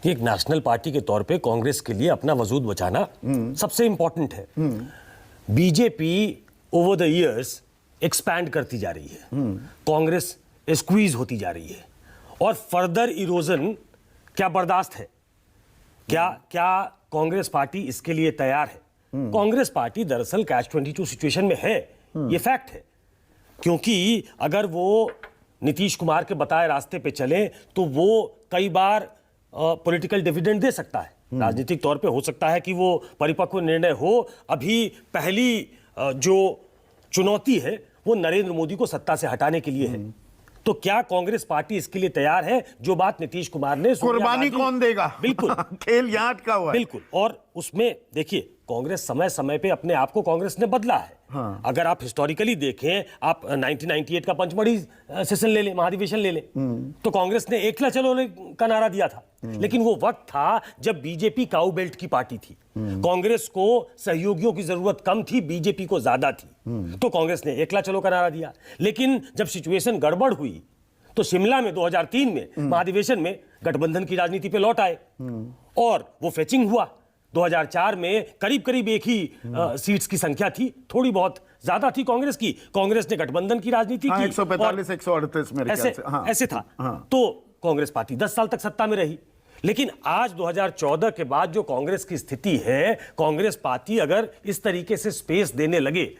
कि एक national party के तौर पे कांग्रेस के लिए अपना वजूद बचाना सबसे इंपॉर्टेंट है। BJP over the years expand करती जा रही है, कांग्रेस स्क्वीज होती जा रही है, और फर्दर इरोजन क्या बर्दाश्त है? क्या कांग्रेस पार्टी इसके लिए तैयार है? कांग्रेस पार्टी दरअसल कैच 22 सिचुएशन में है, ये फैक्ट है। क्योंकि अगर वो नीतीश कुमार के बताए रास्ते पे चले तो वो कई बार पॉलिटिकल डिविडेंड दे सकता है, राजनीतिक तौर पे हो सकता है कि वो परिपक्व निर्णय हो। अभी पहली जो चुनौती है वो नरेंद्र मोदी को सत्ता से हटाने के लिए है। तो क्या कांग्रेस पार्टी इसके लिए तैयार है? जो बात नीतीश कुमार ने, कुर्बानी कौन देगा? बिल्कुल खेल यहाँ अटका हुआ है। बिल्कुल। और उसमें देखिए, कांग्रेस समय समय पे अपने आप को कांग्रेस ने बदला है। हाँ। अगर आप हिस्टोरिकली देखें, आप 1998 का पंचमढ़ी सेशन ले लें, महाधिवेशन ले लें, तो कांग्रेस ने एकला चलो का नारा दिया था। लेकिन वो वक्त था जब बीजेपी काऊ बेल्ट की पार्टी थी, कांग्रेस को सहयोगियों की जरूरत कम थी, बीजेपी को ज्यादा थी, तो कांग्रेस ने एकला चलो का नारा दिया। लेकिन जब सिचुएशन गड़बड़ हुई तो शिमला में 2003 में महाधिवेशन में गठबंधन की राजनीति पे लौट आए और वो फेचिंग हुआ। 2004 में करीब करीब एक ही सीट्स की संख्या थी, थोड़ी बहुत ज्यादा थी कांग्रेस की। कांग्रेस ने गठबंधन की राजनीति की, 145 138 मेरे ख्याल से। हाँ। ऐसे था। तो कांग्रेस पार्टी 10 साल तक सत्ता में रही। लेकिन आज 2014 के बाद जो कांग्रेस की स्थिति है, कांग्रेस पार्टी अगर इस तरीके से स्पेस देने लगे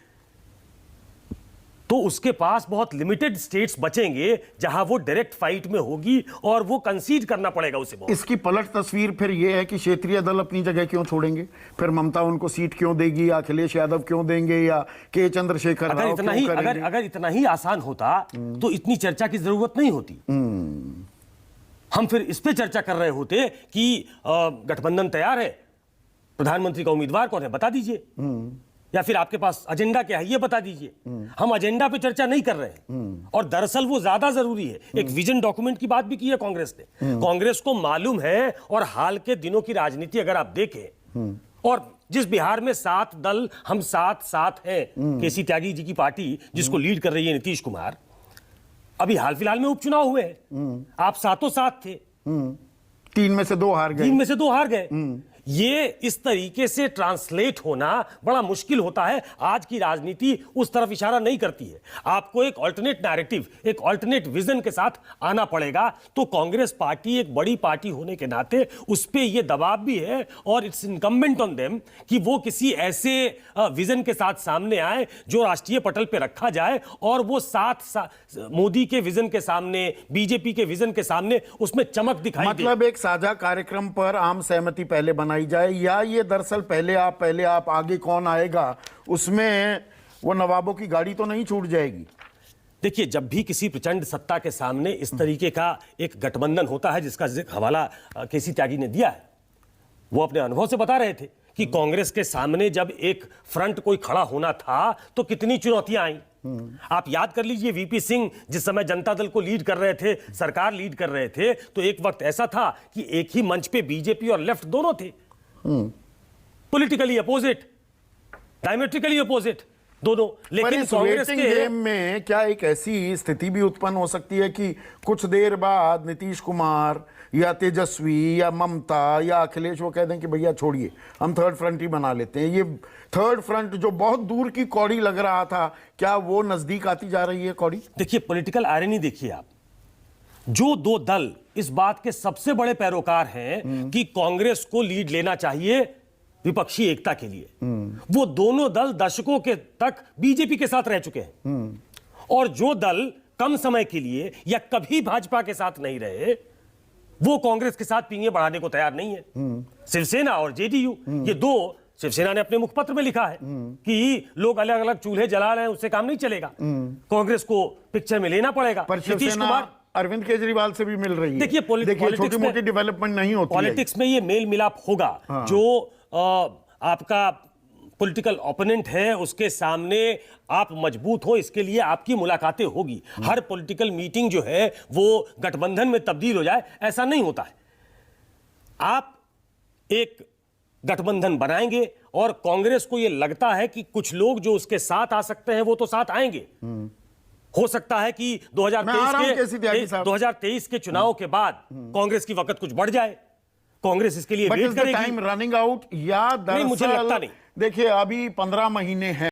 तो उसके पास बहुत लिमिटेड स्टेट्स बचेंगे जहां वो डायरेक्ट फाइट में होगी और वो कंसीड करना पड़ेगा उसे बहुत। इसकी पलट तस्वीर फिर ये है कि क्षेत्रीय दल अपनी जगह क्यों छोड़ेंगे? फिर ममता उनको सीट क्यों देगी, या अखिलेश यादव क्यों देंगे, या के चंद्रशेखर राव क्यों करेंगे? अगर इतना ही आसान होता तो इतनी चर्चा की जरूरत नहीं होती। हम फिर इस पे चर्चा कर रहे होते कि गठबंधन तैयार है, प्रधानमंत्री का उम्मीदवार कौन है बता दीजिए, या फिर आपके पास एजेंडा क्या है ये बता दीजिए। हम एजेंडा पे चर्चा नहीं कर रहे हैं, और दरअसल वो ज्यादा जरूरी है। एक विजन डॉक्यूमेंट की बात भी की है कांग्रेस ने। कांग्रेस को मालूम है, और हाल के दिनों की राजनीति अगर आप देखें, और जिस बिहार में 7 दल हम साथ हैं, केसी त्यागी जी की पार्टी जिसको लीड कर रही है नीतीश कुमार, अभी हाल फिलहाल में उपचुनाव हुए हैं, आप सातों साथ थे, 3 में से 2 हार गए। 3 में से 2 हार गए। ये इस तरीके से ट्रांसलेट होना बड़ा मुश्किल होता है। आज की राजनीति उस तरफ इशारा नहीं करती है। आपको एक अल्टरनेट नैरेटिव, एक अल्टरनेट विजन के साथ आना पड़ेगा। तो कांग्रेस पार्टी एक बड़ी पार्टी होने के नाते उस पे ये दबाव भी है, और इट्स इनकम्बेंट ऑन देम कि वो किसी ऐसे विजन के साथ सामने आए जो राष्ट्रीय पटल पे रखा जाए, और वो मोदी के विजन के सामने, बीजेपी के विजन के सामने उसमें चमक दिखाई दे। मतलब एक साझा कार्यक्रम पर आम सहमति पहले बनाई जाए, या ये दरअसल पहले आप आगे कौन आएगा उसमें वो नवाबों की गाड़ी तो नहीं छूट जाएगी? देखिए, जब भी किसी प्रचंड सत्ता के सामने इस तरीके का एक गठबंधन होता है, जिसका हवाला केसी त्यागी ने दिया है, वो अपने अनुभव से बता रहे थे कि कांग्रेस के सामने जब एक फ्रंट कोई खड़ा होना था तो कितनी चुनौतियां आई। आप याद कर लीजिए, वीपी सिंह जिस समय जनता दल को लीड कर रहे थे, सरकार लीड कर रहे थे, तो एक वक्त ऐसा था कि एक ही मंच पे बीजेपी और लेफ्ट दोनों थे, पॉलिटिकली अपोजिट, डायमेट्रिकली अपोजिट दोनों। लेकिन कांग्रेस के गेम में क्या एक ऐसी स्थिति भी उत्पन्न हो सकती है कि कुछ देर बाद नीतीश कुमार या तेजस्वी या ममता या अखिलेश वो कह दें कि भैया छोड़िए, हम थर्ड फ्रंट ही बना लेते हैं? ये थर्ड फ्रंट जो बहुत दूर की कौड़ी लग रहा था, क्या वो नजदीक आती जा रही है कौड़ी? देखिए, पॉलिटिकल आयरनी देखिए आप, जो 2 दल इस बात के सबसे बड़े पैरोकार हैं कि कांग्रेस को लीड लेना चाहिए विपक्षी एकता के लिए, वो दोनों दल दशकों के तक बीजेपी के साथ रह चुके हैं। और जो दल कम समय के लिए या कभी भाजपा के साथ नहीं रहे, वो कांग्रेस के साथ पींगे बढ़ाने को तैयार नहीं है। शिवसेना और जेडीयू, ये 2, शिवसेना ने अपने मुखपत्र में लिखा है कि लोग अलग अलग चूल्हे जला रहे हैं, उससे काम नहीं चलेगा, कांग्रेस को पिक्चर में लेना पड़ेगा। नीतीश कुमार अरविंद केजरीवाल से भी मिल रही है। देखिए, छोटी मोटी डेवलपमेंट नहीं होती, पॉलिटिक्स में ये मेल मिलाप होगा। जो आपका पॉलिटिकल ओपोनेंट है उसके सामने आप मजबूत हो, इसके लिए आपकी मुलाकातें होगी। हर पॉलिटिकल मीटिंग जो है वो गठबंधन में तब्दील हो जाए, ऐसा नहीं होता है। आप एक गठबंधन बनाएंगे और कांग्रेस को यह लगता है कि कुछ लोग जो उसके साथ आ सकते हैं वो तो साथ आएंगे। हो सकता है कि 2023 के चुनाव के बाद कांग्रेस की वक़्त कुछ बढ़ जाए, कांग्रेस इसके लिए बट वेट इज द करेगी। टाइम रनिंग आउट या नहीं, मुझे लगता दरअसल नहीं। देखिए अभी 15 महीने हैं